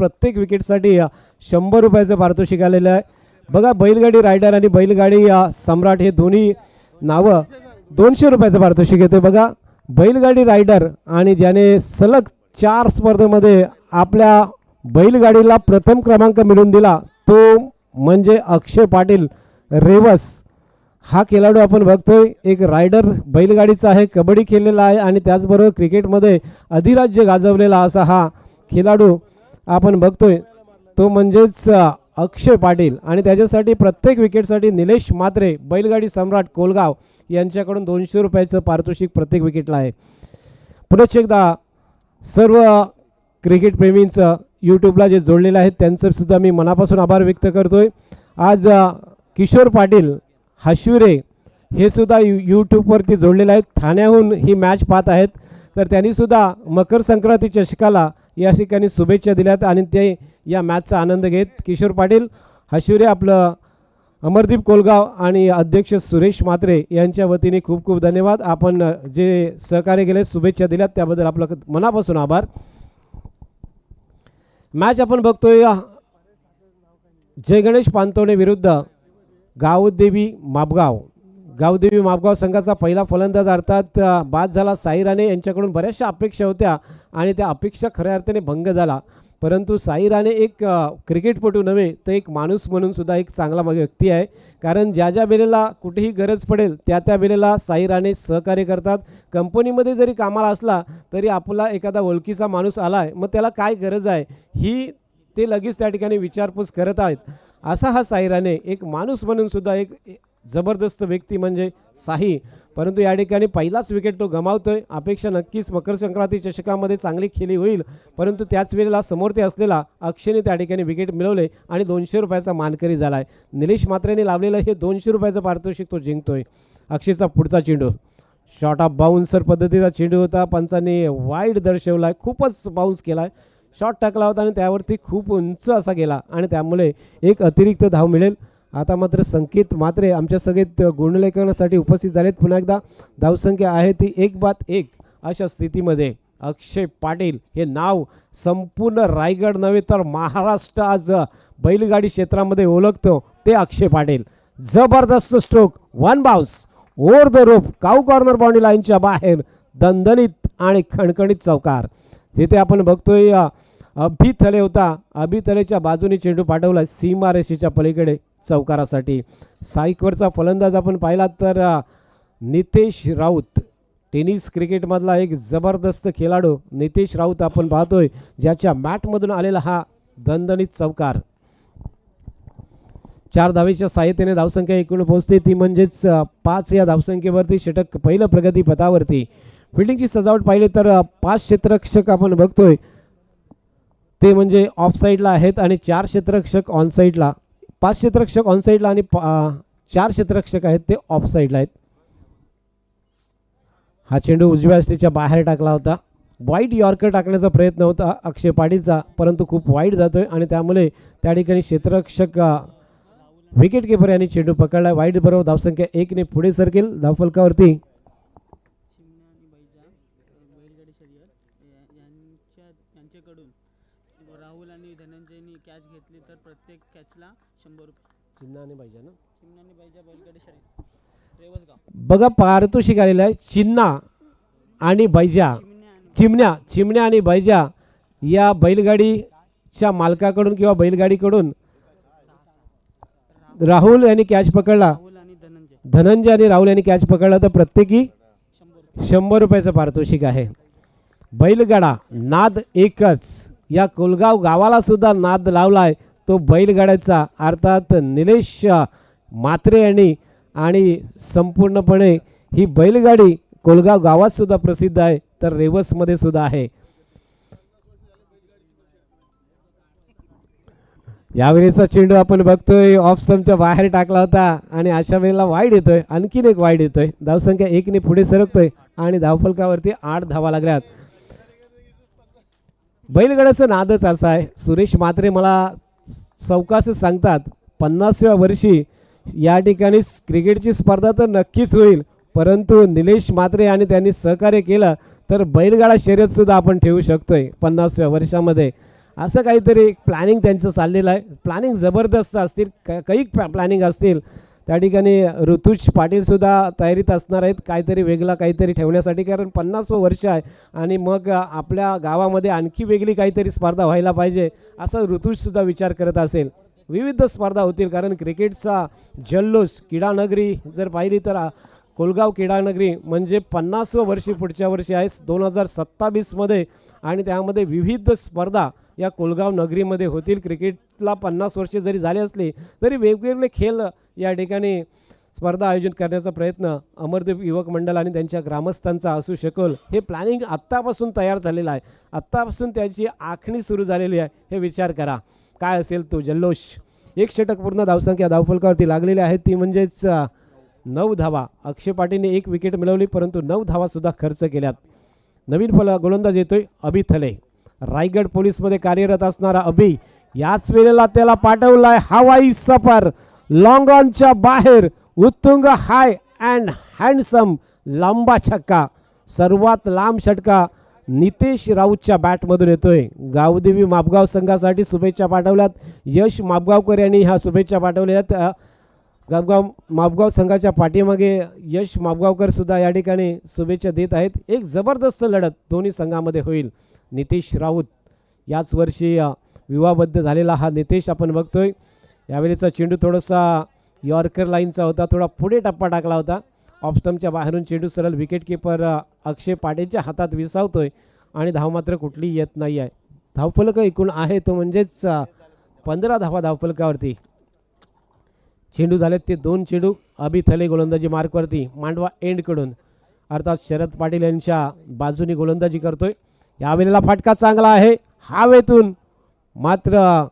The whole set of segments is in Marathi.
प्रत्येक विकेटसाठी 100 रुपयाचं पारितोषिक आलेलं आहे. बघा बैलगाडी रायडर आणि बैलगाडी सम्राट हे दोन्ही नावं 200 रुपयाचं पारितोषिक येते. बघा बैलगाडी रायडर आणि ज्याने सलग 4 स्पर्धेमध्ये आपल्या बैलगाडीला प्रथम क्रमांक मिळवून दिला तो म्हणजे अक्षय पाटील रेवस. हा खेळाडू आपण बघतोय एक रायडर बैलगाडीचा आहे, कबड्डी खेळलेला आहे आणि त्याचबरोबर क्रिकेटमध्ये अधिराज्य गाजवलेला असा हा खेळाडू आपण बघतोय तो म्हणजेच अक्षय पाटील. आणि त्याच्यासाठी प्रत्येक विकेटसाठी निलेश म्हात्रे बैलगाडी सम्राट कोलगाव यांच्याकडून 200 रुपयाचं पारितोषिक प्रत्येक विकेटला आहे. पुन्हा एकदा सर्व क्रिकेट प्रेमींचं यूट्यूबला जे जोडलेलं आहेत त्यांचं सुद्धा मी मनापासून आभार व्यक्त करतोय. आज किशोर पाटील हशिवरे हे सुद्धा यूट्यूबवरती जोडलेले आहेत, ठाण्याहून ही मॅच पाहत आहेत. तर त्यांनीसुद्धा मकर संक्रांती चषकाला या ठिकाणी शुभेच्छा दिल्यात आणि ते या मॅचचा आनंद घेत. किशोर पाटील हशिवरे आपलं अमरदीप कोलगाव आणि अध्यक्ष सुरेश म्हात्रे यांच्या वतीने खूप खूप धन्यवाद. आपण जे सहकार्य केले शुभेच्छा दिल्यात त्याबद्दल आपलं मनापासून आभार. मॅच आपण बघतोय जय गणेश पानतोडे विरुद्ध गावदेवी मापगाव संघाचा पहिला फलंदाज अर्थात बाद झाला साई राणे. यांच्याकडून बऱ्याचशा अपेक्षा होत्या आणि त्या अपेक्षा खऱ्या अर्थाने भंग झाला. परंतु साई राणे एक क्रिकेटपटू नव्हे तर एक माणूस म्हणून सुद्धा एक चांगला व्यक्ती आहे. कारण ज्या ज्या वेळेला कुठेही गरज पडेल त्या त्या वेळेला साई राणे सहकार्य करतात. कंपनीमध्ये जरी कामाला असला तरी आपला एखादा ओळखीचा माणूस आला आहे मग त्याला काय गरज आहे ही ते लगेच त्या ठिकाणी विचारपूस करत आहेत. असा हा साई राणे एक माणूस म्हणून सुद्धा एक जबरदस्त व्यक्ती म्हणजे साई. परंतु या ठिकाणी पहिलाच विकेट तो गमावतोय. अपेक्षा नक्कीच मकर संक्रांती चषकामध्ये चांगली खेळी होईल, परंतु त्याच वेळेला समोर ते असलेला अक्षयने त्या ठिकाणी विकेट मिळवले आणि 200 रुपयाचा मानकरी झाला आहे. निलेश म्हात्रेने लावलेलं हे 200 रुपयाचं पारितोषिक तो जिंकतोय. अक्षयचा पुढचा चेंडू शॉर्ट ऑफ बाउन्सर पद्धतीचा चेंडू होता, पंचांनी वाईड दर्शवला आहे, खूपच बाउन्स केला आहे. शॉट टाकला होता आणि त्यावरती खूप उंच असा गेला आणि त्यामुळे एक अतिरिक्त धाव मिळेल. आता मात्र संकेत म्हात्रे आमच्या सगळ्यात गुणलेखनासाठी उपस्थित झालेत. पुन्हा एकदा धावसंख्या आहे ती 1-1 अशा स्थितीमध्ये अक्षय पाटील हे नाव संपूर्ण रायगड नव्हे तर महाराष्ट्र आज बैलगाडी क्षेत्रामध्ये ओळखतो ते अक्षय पाटील. जबरदस्त stroke, 1 bounce over the rope, cow corner boundary लाईनच्या बाहेर दणदणीत आणि खणखणीत चौकार. जिथे आपण बघतोय अभिथले होता, अभिथलेच्या बाजूने चेंडू पाठवला सीमारेषेच्या पलीकडे चौकारासाठी. साईकवरचा फलंदाज आपण पाहिला तर नितेश राऊत, टेनिस क्रिकेटमधला एक जबरदस्त खेळाडू नितेश राऊत आपण पाहतोय ज्याच्या मॅटमधून आलेला हा दणदणीत चौकार. 4 धावेच्या सहाय्यतेने धावसंख्या एकूण पोहोचते ती म्हणजेच 5 या धावसंख्येवरती षटक पहिलं प्रगती पथावरती. फिल्डिंगची सजावट पाहिली तर 5 क्षेत्ररक्षक आपण बघतोय ते म्हणजे ऑफ साईडला आहेत आणि 4 क्षेत्ररक्षक ऑन साईडला. 5 क्षेत्ररक्षक ऑन साईडला आणि 4 क्षेत्ररक्षक आहेत ते ऑफ साईडला आहेत. हा चेंडू उजव्या यष्टीच्या बाहेर टाकला होता. वाईड यॉर्कर टाकण्याचा प्रयत्न होता अक्षय पाटीलचा, परंतु खूप वाईड जातोय आणि त्यामुळे त्या ठिकाणी क्षेत्ररक्षक विकेट किपर यांनी चेंडू पकडला. वाईड बरोबर धावसंख्या 1 ने पुढे सरकेल धावफलकावरती. राहुल आणि धनंजयनी कॅच घेतली तर प्रत्येक कॅचला 100 रुपये. चिन्हाने पाहिजे ना, चिन्हाने पाहिजे बैलगाडी शर्यत रेवसगाव. बघा पारितोषिक आलेलं आहे चिन्हा आणि बैजा, चिमण्या आणि बैजा या बैलगाडीच्या मालकाकडून किंवा बैलगाडीकडून राहुल यांनी कॅच पकडला, राहुल आणि धनंजय आणि राहुल यांनी कॅच पकडला तर प्रत्येकी 100 रुपयाचं पारितोषिक आहे. बैलगाडा नाद एकच, या कोलगाव गावाला सुद्धा नाद लावलाय तो बैलगाड्याचा, अर्थात निलेश म्हात्रे यांनी. आणि संपूर्णपणे ही बैलगाडी कोलगाव गावात सुद्धा प्रसिद्ध आहे तर रेवसमध्ये सुद्धा आहे. यावेळेचा चेंडू आपण बघतोय ऑफ स्टंपच्या बाहेर टाकला होता आणि अशा वेळेला वाईड येतोय, आणखीन एक वाईड येतोय. धावसंख्या 1 ने पुढे सरकतोय आणि धावफलकावरती 8 धावा लागल्यात. बैलगाड्याचा नादच असा आहे. सुरेश म्हात्रे मला चौकासच सांगतात 50व्या वर्षी या ठिकाणी क्रिकेटची स्पर्धा तर नक्कीच होईल, परंतु निलेश म्हात्रे आणि त्यांनी सहकार्य केलं तर बैलगाडा शर्यत सुद्धा आपण ठेवू शकतोय 50व्या वर्षामध्ये. असं काहीतरी एक प्लॅनिंग त्यांचं चाललेलं आहे. प्लॅनिंग जबरदस्त असतील, काही प्लॅनिंग असतील. त्या ठिकाणी ऋतुज पाटीलसुद्धा तयारीत असणार आहेत काहीतरी वेगळा काहीतरी ठेवण्यासाठी, कारण 50वं वर्ष आहे आणि मग आपल्या गावामध्ये आणखी वेगळी काहीतरी स्पर्धा व्हायला पाहिजे असं ऋतुजसुद्धा विचार करत असेल. विविध स्पर्धा होतील, कारण क्रिकेटचा जल्लोष क्रीडानगरी जर पाहिली तर कोलगाव क्रीडानगरी म्हणजे 50वं वर्षी पुढच्या वर्षी आहे 2027मध्ये, आणि त्यामध्ये विविध स्पर्धा या कोलगाव नगरीमध्ये होतील. क्रिकेटला 50 वर्षे जरी झाली असली तरी वेगवेगळे खेळ या ठिकाणी स्पर्धा आयोजित करण्याचा प्रयत्न अमरदीप युवक मंडळ आणि त्यांच्या ग्रामस्थांचा असू शकेल. हे प्लॅनिंग आत्तापासून तयार झालेलं आहे, आत्तापासून त्याची आखणी सुरू झालेली आहे. हे विचार करा काय असेल तो जल्लोष. एक षटक पूर्ण धावसंख्या धावफलकावरती लागलेली आहे, ती म्हणजेच 9 धावा. अक्षय पाटीलने 1 विकेट मिळवली परंतु 9 धावासुद्धा खर्च केल्यात. नवीन गोलंदाज येतोय अभि थले. रायगड पोलीसमध्ये कार्यरत असणारा अभि याच वेळेला त्याला पाठवलाय हवाई सफर. लॉंग ऑनच्या बाहेर उत्तुंग हाय अँड हँडसम लांबा छक्का. सर्वात लांब षटका नितेश राऊतच्या बॅटमधून येतोय. गावदेवी मापगाव संघासाठी शुभेच्छा पाठवल्यात. यश मापगावकर यांनी ह्या शुभेच्छा पाठवल्यात. मापगाव संघाच्या पाठीमागे यश मापगावकर सुद्धा या ठिकाणी शुभेच्छा देत आहेत. एक जबरदस्त लढत दोन्ही संघामध्ये होईल. नितेश राऊत याच वर्षी विवाहबद्ध झालेला हा नितेश आपण बघतोय. यावेळीचा चेंडू थोडासा यॉर्कर लाईनचा होता, थोडा पुढे टप्पा टाकला होता. ऑफस्टम्पच्या बाहेरून चेंडू सरळ विकेटकीपर अक्षय पाटीलच्या हातात विसावतोय आणि धाव मात्र कुठली येत नाही आहे. धावफलक एकूण आहे तो म्हणजेच 15 धावा धावफलकावरती. चेंडू झालेत ते 2 चेंडू. अभि थले गोलंदाजी मार्कवरती. मांडवा एंडकडून अर्थात शरद पाटील यांच्या बाजूनी गोलंदाजी करतोय. यावेळेला फटका चांगला आहे हवेतून, मात्र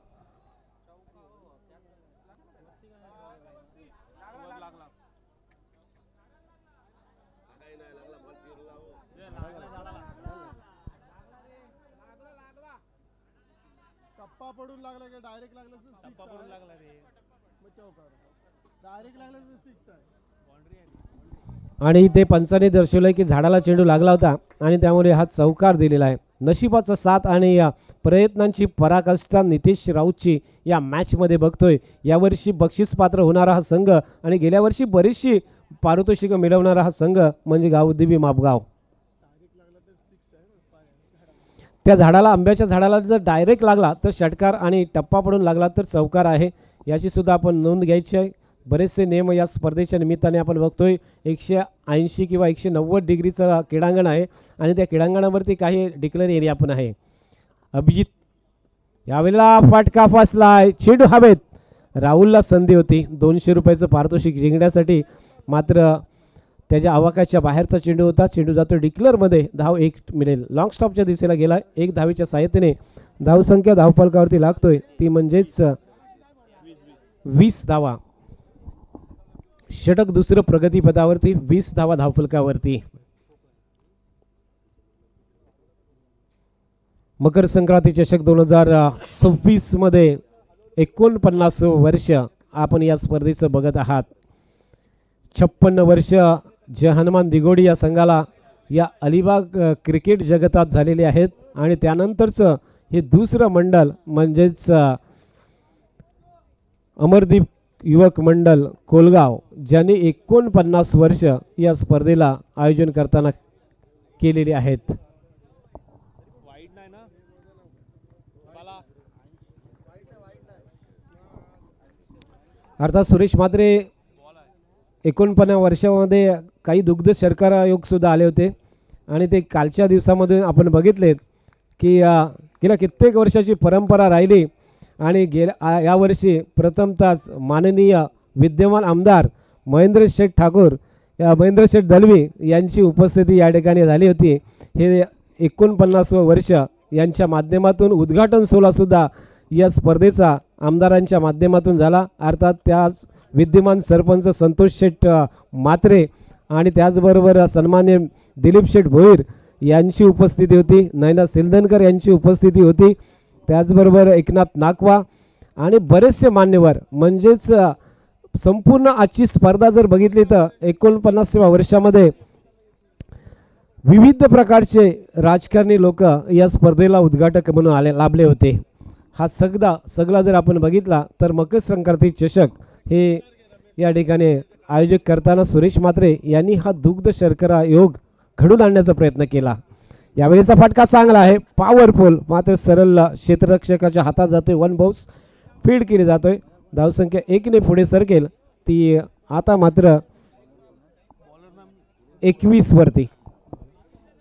पडून लागला की डायरेक्ट लागला तर टप्पा पडून लागला रे डायरेक्ट लागला तर 6 आहे बाउंड्री आहे. आणि ते पंचाने दर्शवलंय की झाडाला चेंडू लागला होता आणि त्यामुळे हा चौकार दिलेला आहे. नशिबाचा साथ आणि या प्रयत्नांची पराकाष्ठा नितेश राऊतची या मॅचमध्ये बघतोय. यावर्षी बक्षीस पात्र होणारा हा संघ आणि गेल्या वर्षी बरीचशी पारितोषिकं मिळवणारा हा संघ म्हणजे गावदेवी मापगाव. त्या झाडाला आंब्याच्या झाडाला जर डायरेक्ट लागला तर षटकार आणि टप्पा पडून लागला तर चौकार आहे. याची सुद्धा आपण नोंद घ्यायची आहे. बरेचसे नियम या स्पर्धेच्या निमित्ताने आपण बघतोय. 180 किंवा 190 डिग्रीचं क्रीडांगण आहे आणि त्या क्रीडांगणावरती काही डिक्लेअर एरिया पण आहे. अभिजित यावेळेला फटका फसलाय. चेंडू हवेत. राहुलला संधी होती 200 रुपयाचं पारितोषिक जिंकण्यासाठी, मात्र त्याच्या आवाकाच्या बाहेरचा चेंडू होता. चेंडू जातो डिक्लेअरमध्ये. धाव 1 मिळेल. लॉंग स्टॉपच्या दिशेला गेला. 1 धावीच्या सहाय्यतेने धावसंख्या धावफलकावरती लागतोय ती म्हणजेच 20 धावा. षटक दुसरं प्रगतीपथावरती. 20 धावा धावफलकावरती. मकर संक्रांती चषक 2026 मध्ये 49 वर्ष आपण या स्पर्धेचं बघत आहात. 56 वर्ष जे हनुमान दिगोडी या संघाला या अलिबाग क्रिकेट जगतात झालेले आहेत आणि त्यानंतरचं हे दुसरं मंडळ म्हणजेच अमरदीप युवक मंडळ कोलगाव, ज्यांनी 49 वर्ष या स्पर्धेला आयोजन करताना केलेले आहेत. अर्थात सुरेश म्हात्रे 49 वर्षामध्ये काही दुग्ध शर्करा योग सुद्धा आले होते आणि ते कालच्या दिवसामधून आपण बघितलेत की गेल्या कित्येक वर्षाची परंपरा राहिली आणि यावर्षी प्रथमतःच माननीय विद्यमान आमदार महेंद्र शेठ ठाकूर महेंद्र शेठ दलवी यांची उपस्थिती या ठिकाणी झाली होती. हे 49वं वर्ष यांच्या माध्यमातून उद्घाटन सोहळासुद्धा या स्पर्धेचा आमदारांच्या माध्यमातून झाला. अर्थात त्याच विद्यमान सरपंच संतोष शेठ म्हात्रे आणि त्याचबरोबर सन्मान्य दिलीप शेठ भोईर यांची उपस्थिती होती. नयना सिलदनकर यांची उपस्थिती होती. त्याचबरोबर एकनाथ नाकवा आणि बरेचसे मान्यवर. म्हणजेच संपूर्ण आजची स्पर्धा जर बघितली तर 49व्या वर्षामध्ये विविध प्रकारचे राजकारणी लोक या स्पर्धेला उद्घाटक म्हणून लाभले होते. हा सगळा जर आपण बघितला तर मकर संक्रांती चषक हे या ठिकाणी आयोजक करताना सुरेश म्हात्रे यांनी हा दुग्ध शर्करा योग घडून आणण्याचा प्रयत्न केला. यावेळीचा फटका चांगला आहे, पॉवरफुल, मात्र सरळ क्षेत्ररक्षकाच्या हातात जातोय. वन बाउन्स फीड केली जातोय. धावसंख्या 1ने पुढे सरकेल ती आता मात्र 21 वरती.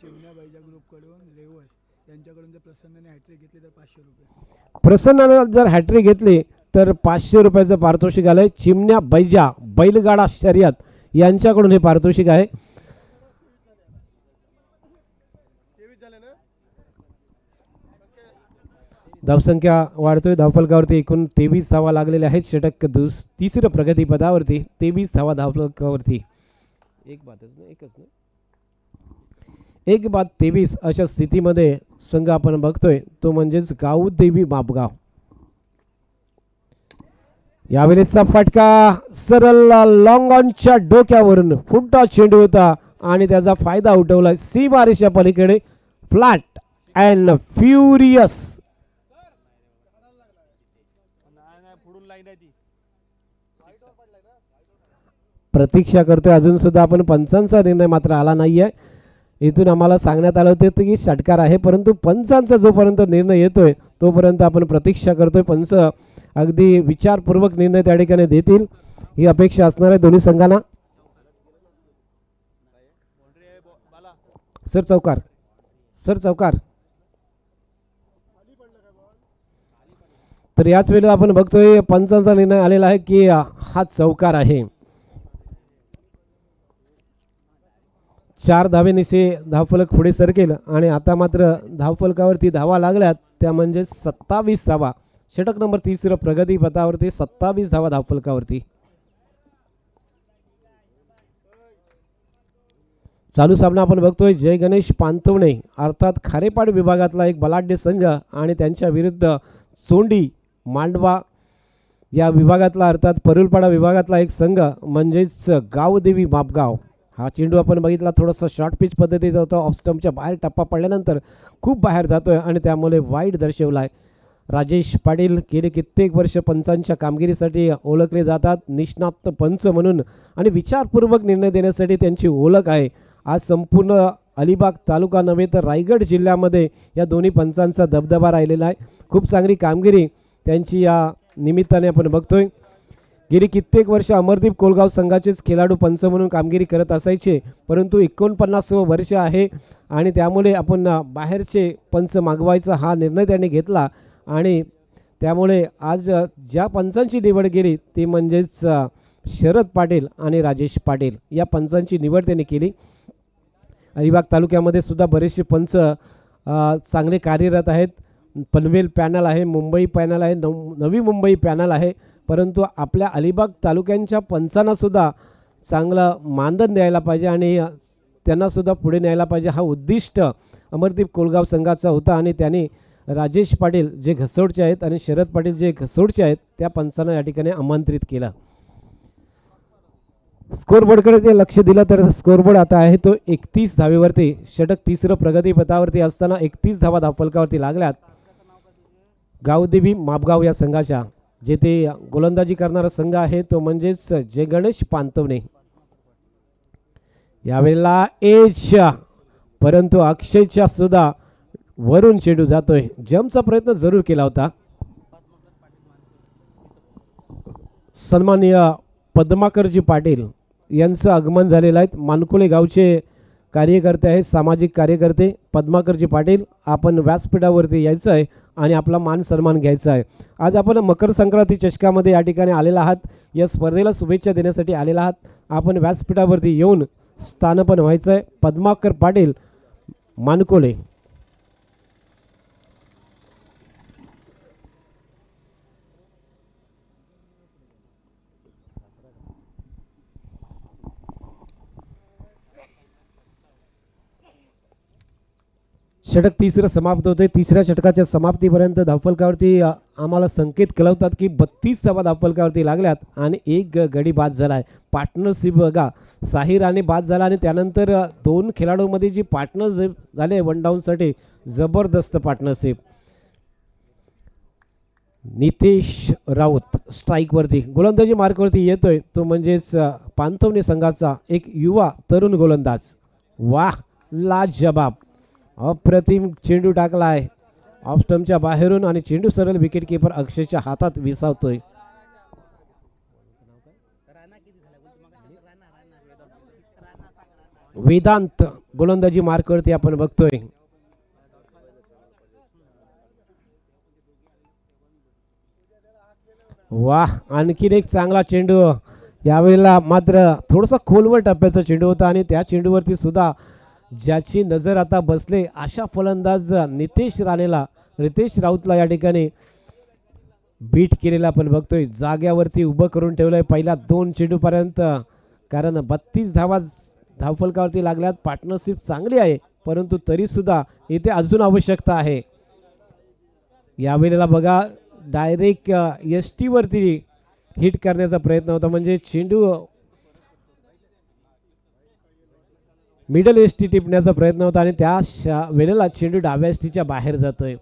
चिमण्या बैजा ग्रुपकडून रेवस यांच्याकडून जर प्रसन्नाने हॅट्रिक घेतली तर 500 रुपये. प्रसन्नानं जर हॅट्रिक घेतली तर 500 रुपयाचं पारितोषिक आलंय. चिमण्या बैजा बैलगाडा शर्यत यांच्याकडून हे पारितोषिक आहे. 23 झाले ना. धावसंख्या वाढतोय. धावफलकावरती एकूण 23 धावा लागलेल्या आहेत. षटक तिसरं प्रगती पदावरती 23 धावा धावफलकावरती. एक बाद 23 अशा स्थितीमध्ये संघ आपण बघतोय तो म्हणजेच गावदेवी मापगाव. यावेळेचा फटका सरळ लॉंग ऑनच्या डोक्यावरून फुटा चेंडू होता आणि त्याचा फायदा उठवला सीमारेषा पलीकडे. Flat and furious. प्रतीक्षा करतोय अजून सुद्धा आपण. पंचांचा निर्णय मात्र आला नाहीये. इथून आम्हाला सांगण्यात आलं होतं की षटकार आहे, परंतु पंचांचा जोपर्यंत निर्णय येतोय तोपर्यंत आपण प्रतीक्षा करतोय. पंच अगदी विचारपूर्वक निर्णय त्या ठिकाणी देतील ही अपेक्षा असणार आहे दोन्ही संघांना. सर चौकार, सर चौकार. तर याच वेळेला आपण बघतोय पंचांचा निर्णय आलेला आहे की हा चौकार आहे. 4 धावेनिसे धावफलक पुढे सरकेल आणि आता मात्र धावफलकावरती धावा लागल्यात त्या म्हणजे 27 धावा. षटक नंबर 3 प्रगती पथावरती 27 धावा धावफलकावरती. चालू सामना आपण बघतोय जय गणेश पांतवणे अर्थात खारेपाड विभागातला एक बलाढ्य संघ आणि त्यांच्या विरुद्ध सोंडी मांडवा या विभागातला अर्थात परुलपाडा विभागातला एक संघ म्हणजेच गावदेवी मापगाव. हा चेंडू आपण बघितला थोडासा शॉर्ट पिच पद्धतीचा होता. ऑफ स्टंपच्या बाहेर टप्पा पडल्यानंतर खूप बाहेर जातोय आणि त्यामुळे वाईड दर्शवलाय. राजेश पाटील गेले कित्येक वर्ष पंचांच्या कामगिरीसाठी ओळखले जातात, निष्णात पंच म्हणून आणि विचारपूर्वक निर्णय देण्यासाठी त्यांची ओळख आहे. आज संपूर्ण अलिबाग तालुका नव्हे तर रायगड जिल्ह्यामध्ये या दोन्ही पंचांचा दबदबा राहिलेला आहे. खूप चांगली कामगिरी त्यांची या निमित्ताने आपण बघतोय. गेली कित्येक वर्ष अमरदीप कोलगाव संघाचेच खेळाडू पंच म्हणून कामगिरी करत असायचे, परंतु 49 वर्ष आहे आणि त्यामुळे आपण बाहेरचे पंच मागवायचा हा निर्णय त्यांनी घेतला आणि त्यामुळे आज ज्या पंचांची निवड केली ती म्हणजेच शरद पाटील आणि राजेश पाटील या पंचांची निवड त्यांनी केली. अलिबाग तालुक्यामध्ये सुद्धा बरेचसे पंच चांगले कार्यरत आहेत. पनवेल पॅनल आहे, मुंबई पॅनल आहे, नवी मुंबई पॅनल आहे, परंतु आपल्या अलिबाग तालुक्यांच्या पंचांना सुद्धा चांगलं मानधन द्यायला पाहिजे आणि त्यांना सुद्धा पुढे न्यायला पाहिजे हा उद्दिष्ट अमरदीप कोलगाव संघाचा होता आणि त्यांनी राजेश पाटील जे घसोडचे आहेत आणि शरद पाटील जे घसोडचे आहेत त्या पंचांना या ठिकाणी आमंत्रित केलं. स्कोरबोर्डकडे ते लक्ष दिलं तर स्कोरबोर्ड आता आहे तो 31 धावेवरती. षटक 3 प्रगती पथावरती असताना 31 धावा धावफलकावरती लागल्यात गावदेवी मापगाव या संघाच्या. जेथे गोलंदाजी करणारा संघ आहे तो म्हणजेच जय गणेश पांतवणे. यावेळेला एज परंतु अक्षयच्या सुद्धा वरून चेंडू जातोय. जम्पचा प्रयत्न जरूर केला होता. सन्माननीय पद्माकरजी पाटील यांचं आगमन झालेलं आहे. मानकुले गावचे कार्यकर्ते आहेत, सामाजिक कार्यकर्ते पद्माकरजी पाटील. आपण व्यासपीठावरती यायचं आहे आणि आपला मान सन्मान घ्यायचा आहे. आज आपण मकर संक्रांती चषकामध्ये या ठिकाणी आलेला आहात, या स्पर्धेला शुभेच्छा देण्यासाठी आलेला आहात. आपण व्यासपीठावरती येऊन स्थानपन्न व्हायचं आहे. पद्माकर पाटील मानकोले. षटक 3 समाप्त होते. 3ऱ्या षटकाच्या समाप्तीपर्यंत धावफलकावरती आम्हाला संकेत कळवतात की 32 धावा धावफलकावरती लागल्यात आणि एक गडी बाद झाला आहे. पार्टनरशिप बघा, साहिर आणि बाद झाला आणि त्यानंतर 2 खेळाडूंमध्ये जी पार्टनरशिप झाले वन डाऊनसाठी जबरदस्त पार्टनरशिप. नितेश राऊत स्ट्राईकवरती गोलंदाजी मार्कवरती येतोय, तो म्हणजेच पांथवणे संघाचा एक युवा तरुण गोलंदाज. वाह, लाजबाब, अप्रतिम चेंडू टाकलाय ऑफ स्टंपच्या बाहेरून आणि चेंडू सरळ विकेट किपर अक्षयच्या हातात विसावतोय. वेदांत गोलंदाजी मार्कवरती आपण बघतोय. वाह, आणखीन एक चांगला चेंडू. यावेळेला मात्र थोडासा खोलवर टप्प्याचा चेंडू होता आणि त्या चेंडूवरती सुद्धा ज्याची नजर आता बसले अशा फलंदाज रितेश राऊतला या ठिकाणी बीट केलेला आपण बघतोय. जाग्यावरती उभं करून ठेवलंय पहिल्या 2 चेंडूपर्यंत, कारण 32 धावफलकावरती लागल्यात. पार्टनरशिप चांगली आहे, परंतु तरी सुद्धा इथे अजून आवश्यकता आहे. यावेळेला बघा डायरेक्ट ST वरती हिट करण्याचा प्रयत्न होता, म्हणजे चेंडू मिडल ST टिपण्याचा प्रयत्न होता आणि त्या वेळेला चेंडू डाव्या STच्या बाहेर जातोय.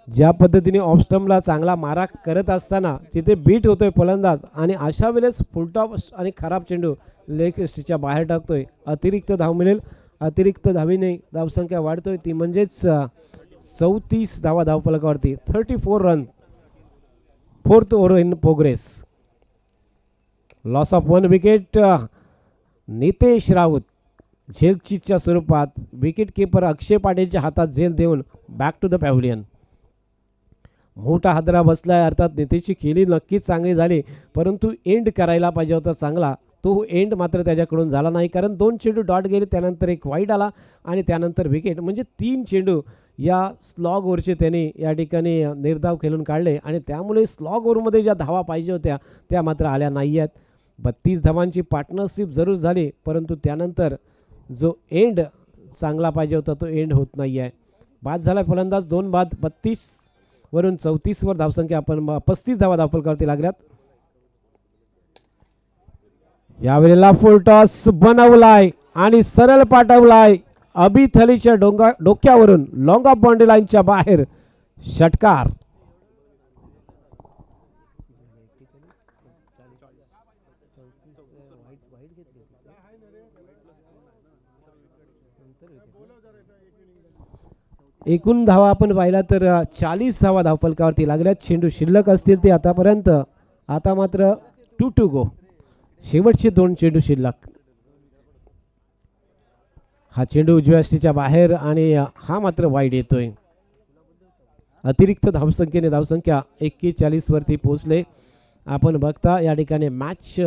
ज्या पद्धतीने ऑफ स्टंपला चांगला मारा करत असताना तिथे बीट होतोय फलंदाज आणि अशा वेळेस फुलटॉप आणि खराब चेंडू लेग STच्या बाहेर टाकतोय. अतिरिक्त धाव मिळेल, अतिरिक्त धावीने धावसंख्या वाढतोय, ती म्हणजेच 34 धावा धावफलकावरती. 34 run, 4th over in progress. Loss of 1 wicket. Nitesh Raut झेलचीच्या स्वरूपात विकेट किपर अक्षय पाटीलच्या हातात झेल देऊन बॅक टू द पॅव्हलियन. मोठा हादरा बसलाय, अर्थात नितेशची खेळी नक्कीच चांगली झाली, परंतु एंड करायला पाहिजे होता चांगला. तो एंड मात्र त्याच्याकडून झाला नाही, कारण 2 चेंडू डॉट गेले, त्यानंतर एक वाईड आला आणि त्यानंतर विकेट, म्हणजे 3 चेंडू या स्लॉग ओव्हरचे त्यांनी या ठिकाणी निर्धाव खेळून काढले आणि त्यामुळे स्लॉग ओव्हरमध्ये ज्या धावा पाहिजे होत्या त्या मात्र आल्या नाही आहेत. 32 धावांची पार्टनरशिप जरूर झाली, परंतु त्यानंतर जो एंड चांगला पाहिजे होता तो एंड होत नाही आहे. बाद झाला फलंदाज, 2 बाद, 32 वरून 34 वर धावसंख्या आपण 35 धावा धावफलकावरती लागल्यात. यावेळेला फुल टॉस बनवलाय आणि सरळ पाठवलाय अभिथलीच्या डोक्यावरून लॉंग ऑफ बाउंड्री लाईनच्या बाहेर. षटकार. एकूण धावा आपण पाहिला तर 40 धावा धावफलकावरती लागल्यात. चेंडू शिल्लक असतील ते आतापर्यंत, आता मात्र 2 to go. शेवटचे 2 चेंडू शिल्लक. हा चेंडू उजव्या STच्या बाहेर आणि हा मात्र वाईड येतोय. अतिरिक्त धावसंख्या 41 वरती पोहोचले. आपण बघता या ठिकाणी मॅच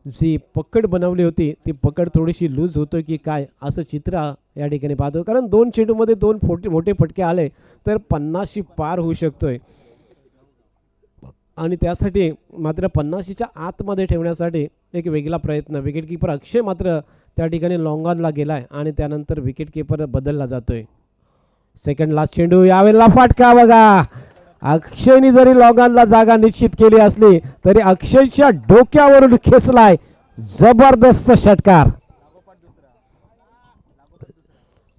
जी पकड बनवली होती ती पकड थोडीशी लूज होतोय की काय असं चित्र या ठिकाणी पाहतो, कारण 2 चेंडूमध्ये 2 मोठे फटके आले तर 50शी पार होऊ शकतोय आणि त्यासाठी मात्र 50च्या आतमध्ये ठेवण्यासाठी एक वेगळा प्रयत्न. विकेट किपर अक्षय मात्र त्या ठिकाणी लॉंग ऑनला गेलाय आणि त्यानंतर विकेट किपर बदलला जातोय. सेकंड लास्ट चेंडू. यावेळेला फटका बघा. अक्षयने जरी लॉंग ऑनला जागा निश्चित केली असली तरी अक्षयच्या डोक्यावरून खेचलाय. जबरदस्त षटकार.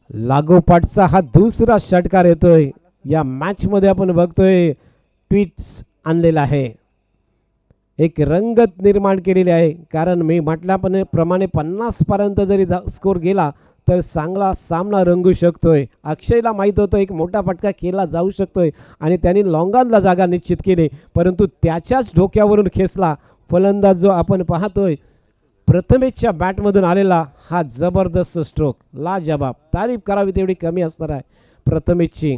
लागोपाठचा हा दुसरा षटकार येतोय या मॅच मध्ये. आपण बघतोय ट्विट्स आणलेला आहे, एक रंगत निर्माण केलेली आहे, कारण मी म्हटल्याप्रमाणे 50 पर्यंत जरी स्कोर गेला तर चांगला सामना रंगू शकतोय. अक्षयला माहीत होतं एक मोठा फटका केला जाऊ शकतोय आणि त्यांनी लॉंग ऑनला जागा निश्चित केली, परंतु त्याच्याच डोक्यावरून खेचला फलंदाज जो आपण पाहतोय. प्रथमेशच्या बॅटमधून आलेला हा जबरदस्त स्ट्रोक, लाजबाब. तारीफ करावी तेवढी कमी असणार आहे प्रथमेशची.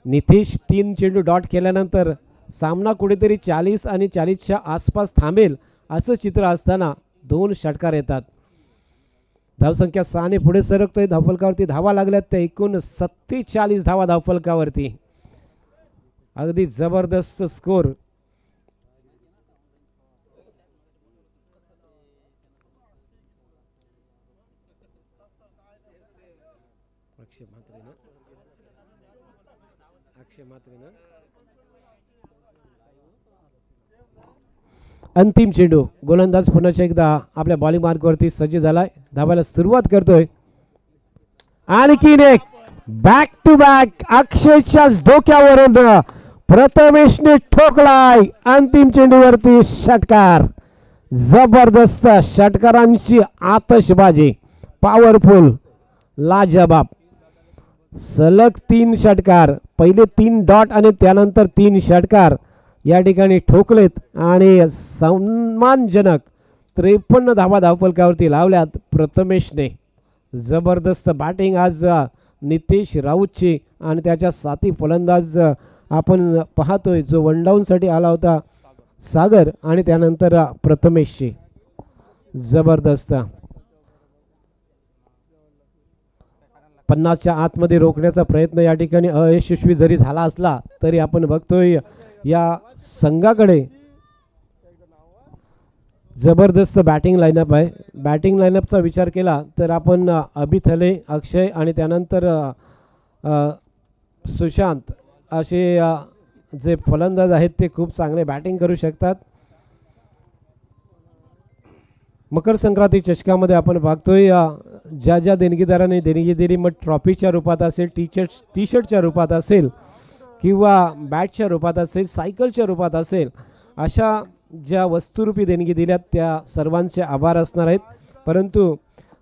नितेश 3 चेंडू डॉट केल्यानंतर सामना कुठेतरी 40 आणि 40च्या आसपास थांबेल असं चित्र असताना 2 षटकार येतात. धावसंख्या 6 ने पुढे सरकतोय. धावफलकावरती धावा लागल्यात त्या एकूण 47 धावा धावफलकावरती. अगदी जबरदस्त स्कोर. अंतिम चेंडू. गोलंदाज पुन्हा एकदा आपल्या बॉलिंग मार्कवरती सज्ज झालाय, धावायला सुरुवात करतोय. आणखीन एक बॅक टू बॅक अक्षयच्या डोक्यावरून प्रथमेशने ठोकलाय अंतिम चेंडूवरती षटकार. जबरदस्त षटकारांची आतषबाजी, पॉवरफुल, लाजवाब. सलग 3 षटकार, पहिले 3 डॉट आणि त्यानंतर 3 षटकार या ठिकाणी ठोकलेत आणि सन्मानजनक 53 धावा धावफलकावरती लावल्यात प्रथमेशने. जबरदस्त बॅटिंग आज नितेश राऊतची आणि त्याच्या साथी फलंदाज आपण पाहतोय जो वन डाऊनसाठी आला होता सागर आणि त्यानंतर प्रथमेशची. जबरदस्त 50च्या आतमध्ये रोखण्याचा प्रयत्न या ठिकाणी अयशस्वी जरी झाला असला तरी आपण बघतोय या संघाकडे जबरदस्त बॅटिंग लाईनअप आहे. बॅटिंग लाईनअपचा विचार केला तर आपण अभिथले, अक्षय आणि त्यानंतर सुशांत असे जे फलंदाज आहेत ते खूप चांगले बॅटिंग करू शकतात. मकर संक्रांती चषकामध्ये आपण बघतोय ज्या ज्या देणगीदारांनी देणगी दिली, मग ट्रॉफीच्या रूपात असेल, टी शर्टच्या रूपात असेल किंवा बॅटच्या रूपात असेल, सायकलच्या रूपात असेल, अशा ज्या वस्तुरूपी देणगी दिल्यात त्या सर्वांचे आभार असणार आहेत. परंतु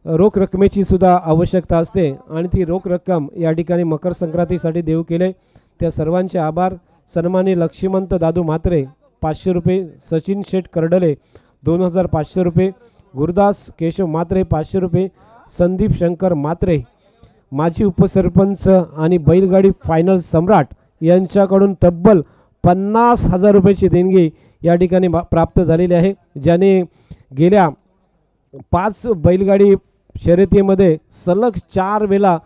रोख रकमेची सुद्धा आवश्यकता असते आणि ती रोख रक्कम या ठिकाणी मकर संक्रांतीसाठी देऊ केले त्या सर्वांचे आभार. सन्माननीय लक्ष्मंत दादू म्हात्रे 500 रुपये, सचिन शेठ कर्डले 2500 रुपये, गुरुदास केशव म्हात्रे 500 रुपये, संदीप शंकर म्हात्रे माजी उपसरपंच आणि बैलगाडी फायनल सम्राट यांच्याकडून तब्बल 50,000 रुपयाची देणगी या ठिकाणी प्राप्त झालेली आहे. ज्याने गेल्या 5 बैलगाडी शर्यतीमध्ये सलग 4 वेळा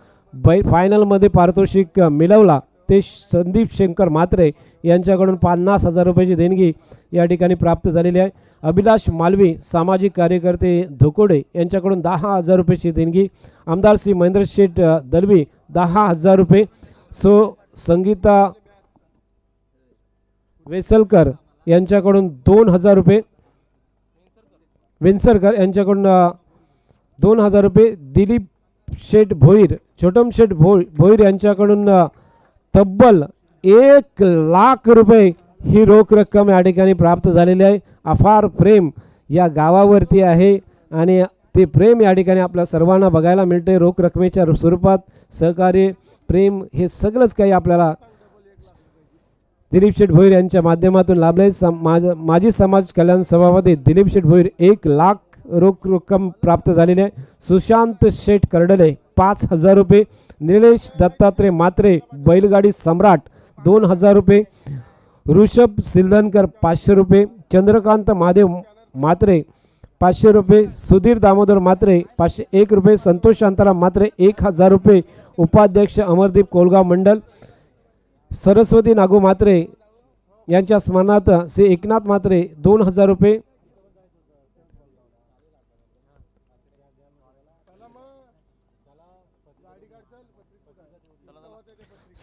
फायनलमध्ये पारितोषिक मिळवला ते संदीप शंकर म्हात्रे यांच्याकडून 50,000 रुपयाची देणगी या ठिकाणी प्राप्त झालेली आहे. अभिलाष मालवी सामाजिक कार्यकर्ते धोकोडे यांच्याकडून 10,000 रुपयाची देणगी. आमदार श्री महेंद्र शेठ दलवी 10,000 रुपये. संगीता वेसलकर यांच्याकडून 2,000 रुपये, वेंसरकर यांच्याकडून 2,000 रुपये. दिलीप शेठ भोईर, छोटम शेठ भोईर यांच्याकडून तब्बल 1,00,000 रुपये ही रोख रक्कम या ठिकाणी प्राप्त झालेली आहे. अफार प्रेम या गावावरती आहे आणि ते प्रेम या ठिकाणी आपल्या सर्वांना बघायला मिळते. रोख रकमेच्या स्वरूपात सहकार्य, प्रेम हे सगळंच काही आपल्याला दिलीप शेठ भोईर यांच्या माध्यमातून लाभले. माजी समाज कल्याण सभापती दिलीप शेठ भोईर 1,00,000 रोख रक्कम प्राप्त झालेली आहे. सुशांत शेठ कर्डले 5,000 रुपये. निलेश दत्तात्रय म्हात्रे बैलगाडी सम्राट 2,000 रुपये. ऋषभ सिल्धनकर 500 रुपये. चंद्रकांत महादेव म्हात्रे 500 रुपये. सुधीर दामोदर म्हात्रे 501 रुपये. संतोष शांताराम म्हात्रे 1,000 रुपये. उपाध्यक्ष अमरदीप कोलगाव मंडल. सरस्वती नागू म्हात्रे यांच्या स्मरणार्थ श्री एकनाथ म्हात्रे 2,000 रुपये.